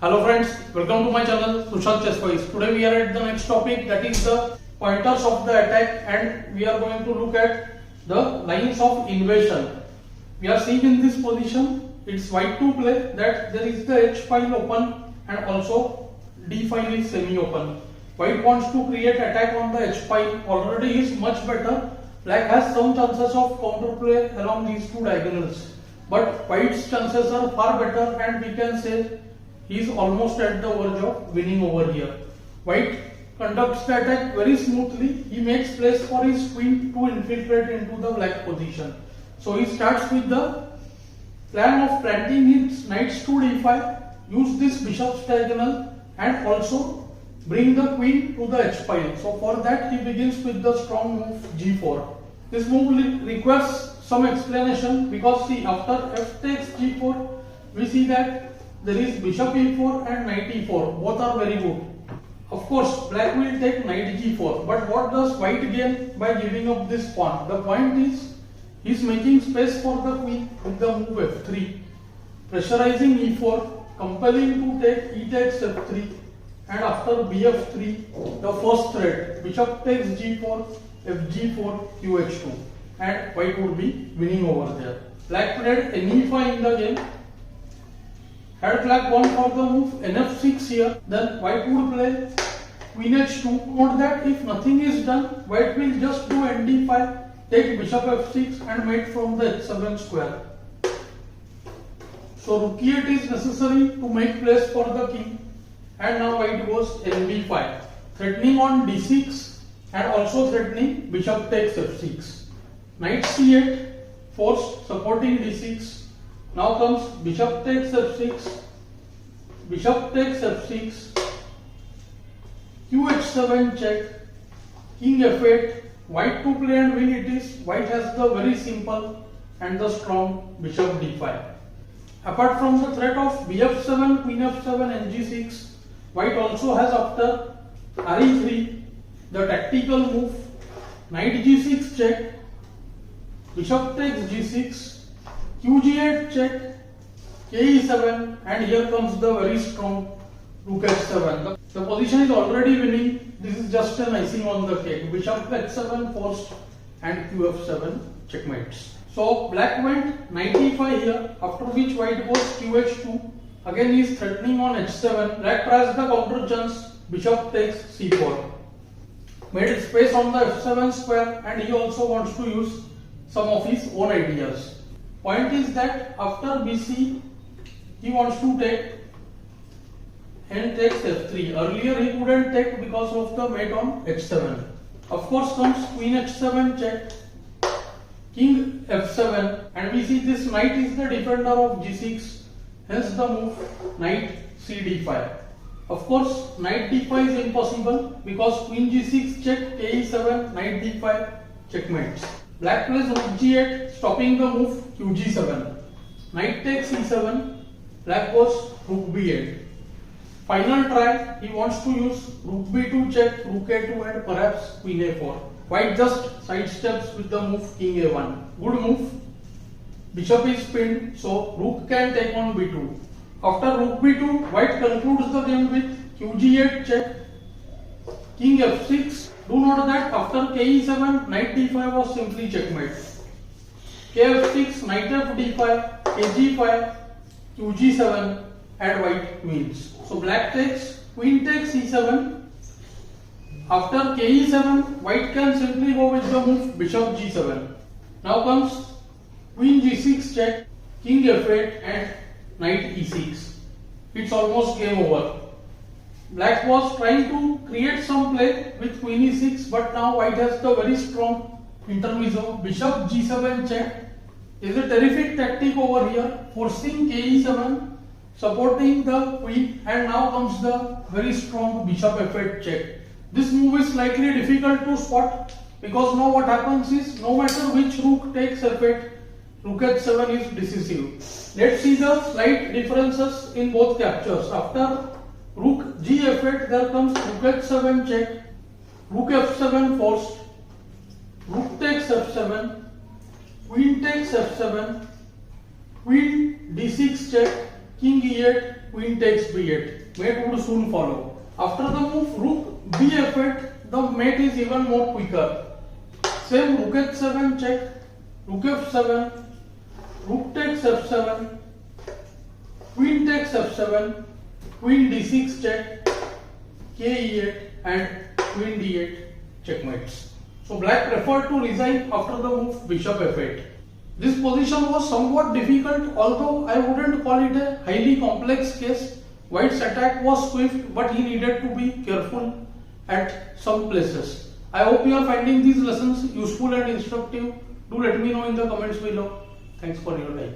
Hello friends, welcome to my channel Sushant Chess Wise. Today we are at the next topic, that is the pointers of the attack, and we are going to look at the lines of invasion. We are seeing in this position, it's white to play that there is the H file open and also D file is semi open. White wants to create attack on the H file, already is much better. Black has some chances of counterplay along these two diagonals. But white's chances are far better, and we can say he is almost at the verge of winning over here. White conducts the attack very smoothly. He makes place for his queen to infiltrate into the black position. So he starts with the plan of planting his knights to d5, use this bishop's diagonal and also bring the queen to the H file. So for that he begins with the strong move g4. This move requires some explanation because see, after f takes g4 we see that there is bishop e4 and knight e4, both are very good. Of course black will take knight g4, but what does white gain by giving up this pawn? The point is he is making space for the queen with the move f3, pressurizing e4, compelling to take e takes f3, and after bf3 the first threat, bishop takes g4, fg4, qh2, and white would be winning over there. Black played ne5 in the game. Had black gone for the move nf6 here, then white would play queen h2. Note that if nothing is done, white will just do nd5, take bishop f6 and mate from the h7 square. So rook e8 is necessary to make place for the king, and now white goes nb5, threatening on d6 and also threatening bishop takes f6. Knight c8 forced, supporting d6. Now comes bishop takes f6, bishop takes f6, qh7 check, king f8, white to play and win it is. White has the very simple and the strong bishop d5. Apart from the threat of bf7, queen f7 and g6, white also has after re3 the tactical move knight g6 check, bishop takes g6, qg8 check, ke7, and here comes the very strong rook h7. The position is already winning. This is just an icing on the cake. Bishop h7 forced and qf7 checkmates. So black went knight e5 here, after which white goes qh2. Again he is threatening on h7. Black tries the counter chance, bishop takes c4. Made space on the f7 square, and he also wants to use some of his own ideas. Point is that after bc he wants to take and takes f3. Earlier he couldn't take because of the mate on h7. Of course comes queen h7 check, king f7, and we see this knight is the defender of g6, hence the move knight c d5. Of course knight d5 is impossible because queen g6 check, ke7, knight d5 checkmates. Black plays rook g8, stopping the move qg7. Knight takes e7, black goes rook b8. Final try, he wants to use rook b2 check, rook a2 and perhaps queen a4. White just sidesteps with the move king a1. Good move. Bishop is pinned, so rook can take on b2. After rook b2, white concludes the game with qg8 check, king f6. Do note that after ke7, knight d5 was simply checkmate. kf6, knight f d5, kg5, qg7, and white wins. So black takes, queen takes e7. After ke7, white can simply go with the move bishop g7. Now comes queen g6 check, king f8 and knight e6. It's almost game over. Black was trying to create some play with queen e6, but now white has the very strong intermezzo. Bishop g7 check is a terrific tactic over here, forcing ke7, supporting the queen, and now comes the very strong bishop f8 check. This move is slightly difficult to spot because now what happens is, no matter which rook takes f8, rook h7 is decisive. Let's see the slight differences in both captures. After rook g f8, there comes rook h7 check, rook f7 forced, rook takes f7, queen takes f7, queen d6 check, king e8, queen takes b8. Mate would soon follow. After the move rook b8, the mate is even more quicker. Same rook h7 check, rook f7, rook takes f7, queen takes f7, queen d6 check, k e8 and queen d8 checkmates. So black preferred to resign after the move bishop f8. This position was somewhat difficult, although I wouldn't call it a highly complex case. White's attack was swift, but he needed to be careful at some places. I hope you are finding these lessons useful and instructive. Do let me know in the comments below. Thanks for your time.